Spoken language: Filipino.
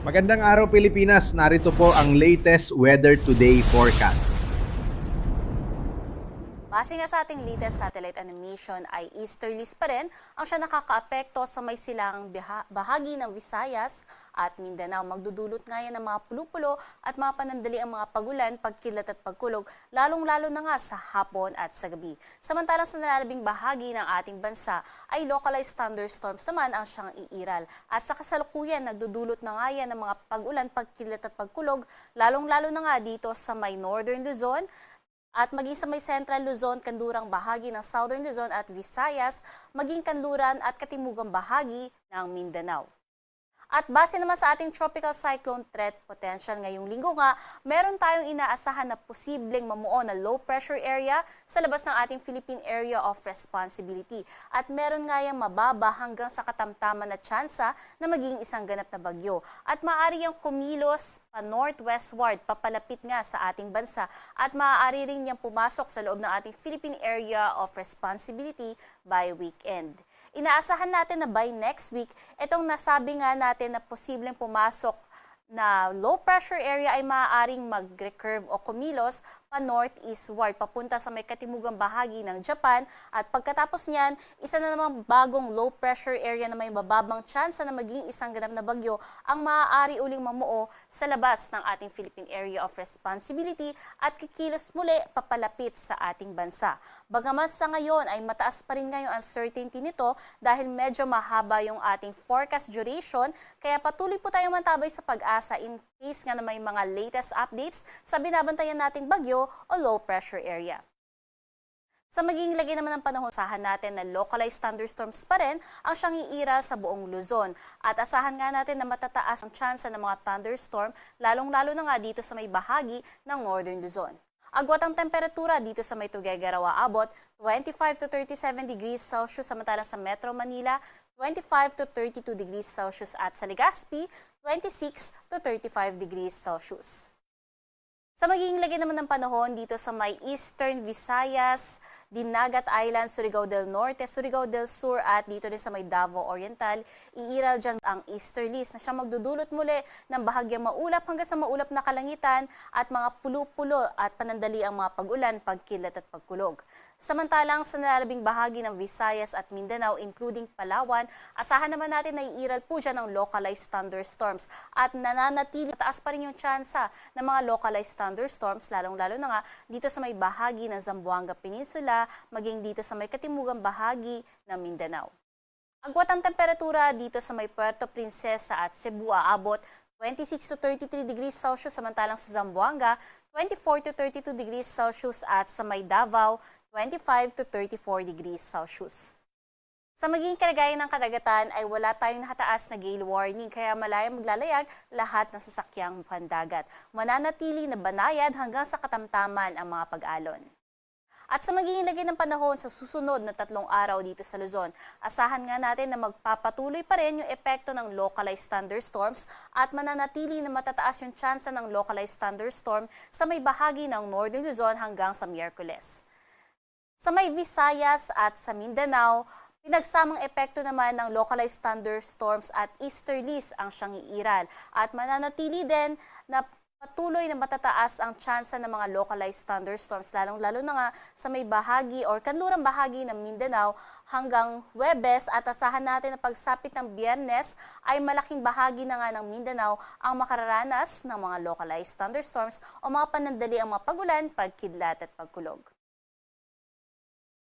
Magandang araw Pilipinas, narito po ang latest Weather Today forecast. Base nga sa ating latest satellite animation ay easterlies pa rin ang siya nakakaapekto sa may silang bahagi ng Visayas at Mindanao. Magdudulot nga yan ng mga pulo-pulo at mga panandali ang mga pagulan, pagkilat at pagkulog, lalong-lalo na nga sa hapon at sa gabi. Samantalang sa nalalabing bahagi ng ating bansa ay localized thunderstorms naman ang siyang iiral. At sa kasalukuyan, nagdudulot na nga yan ng mga pagulan, pagkilat at pagkulog, lalong-lalo na nga dito sa may northern Luzon, at maging sa may Central Luzon, kanlurang bahagi ng Southern Luzon at Visayas, maging kanluran at katimugang bahagi ng Mindanao. At base naman sa ating tropical cyclone threat potential ngayong linggo nga, meron tayong inaasahan na posibleng mamuo na low pressure area sa labas ng ating Philippine Area of Responsibility. At meron nga yung mababa hanggang sa katamtaman na tsansa na maging isang ganap na bagyo. At maaari yung kumilos pa northwestward, papalapit nga sa ating bansa. At maaari rin niyang pumasok sa loob ng ating Philippine Area of Responsibility by weekend. Inaasahan natin na by next week, itong nasabi nga natin na posibleng pumasok na low pressure area ay maaaring mag-recurve o kumilos pa northeastward papunta sa may katimugang bahagi ng Japan at pagkatapos niyan, isa na namang bagong low pressure area na may mababang tsansa na maging isang ganap na bagyo ang maaari uling mamuo sa labas ng ating Philippine Area of Responsibility at kikilos muli papalapit sa ating bansa. Bagamat sa ngayon ay mataas pa rin nga yung uncertainty nito dahil medyo mahaba yung ating forecast duration kaya patuloy po tayong mantabay sa pag-asa in case nga na may mga latest updates sa binabantayan nating bagyo o low pressure area. Sa magiging lagay naman ng panahon, asahan natin na localized thunderstorms pa rin ang siyang iira sa buong Luzon. At asahan nga natin na matataas ang tsansa ng mga thunderstorm, lalong-lalo na nga dito sa may bahagi ng Northern Luzon. Agwat ang temperatura dito sa may Tuguegarao abot 25 to 37 degrees Celsius samantalang sa Metro Manila 25 to 32 degrees Celsius at sa Legazpi 26 to 35 degrees Celsius. Sa magiging lagay naman ng panahon dito sa may Eastern Visayas, Dinagat Island, Surigao del Norte, Surigao del Sur at dito din sa may Davao Oriental, iiral dyan ang easterlies na siya magdudulot muli ng bahagyang maulap hanggang sa maulap na kalangitan at mga pulo-pulo at panandali ang mga pag-ulan, pagkilat at pagkulog. Samantalang sa nalalabing bahagi ng Visayas at Mindanao including Palawan, asahan naman natin na iiral po dyan ng localized thunderstorms at nananatili taas pa rin yung tsansa ng mga localized thunderstorms lalong-lalo na nga dito sa may bahagi ng Zamboanga Peninsula maging dito sa may katimugang bahagi ng Mindanao. Agwat ang temperatura dito sa may Puerto Princesa at Cebu aabot 26 to 33 degrees Celsius samantalang sa Zamboanga 24 to 32 degrees Celsius at sa may Davao 25 to 34 degrees Celsius. Sa magiging kalagayan ng kadagatan ay wala tayong nakataas na gale warning kaya malayang maglalayag lahat ng sasakyang pandagat. Mananatili na banayad hanggang sa katamtaman ang mga pag-alon. At sa magiging lagay ng panahon sa susunod na 3 araw dito sa Luzon, asahan nga natin na magpapatuloy pa rin yung epekto ng localized thunderstorms at mananatili na matataas yung tsansa ng localized thunderstorm sa may bahagi ng Northern Luzon hanggang sa Miyerkules. Sa may Visayas at sa Mindanao, pinagsamang epekto naman ng localized thunderstorms at easterlies ang siyang iiral at mananatili din na patuloy na matataas ang tsansa ng mga localized thunderstorms lalong-lalo na nga sa may bahagi or kanlurang bahagi ng Mindanao hanggang Huwebes at asahan natin na pagsapit ng Biyernes ay malaking bahagi na nga ng Mindanao ang makararanas ng mga localized thunderstorms o mga panandali ang mga pagulan, pagkidlat at pagkulog.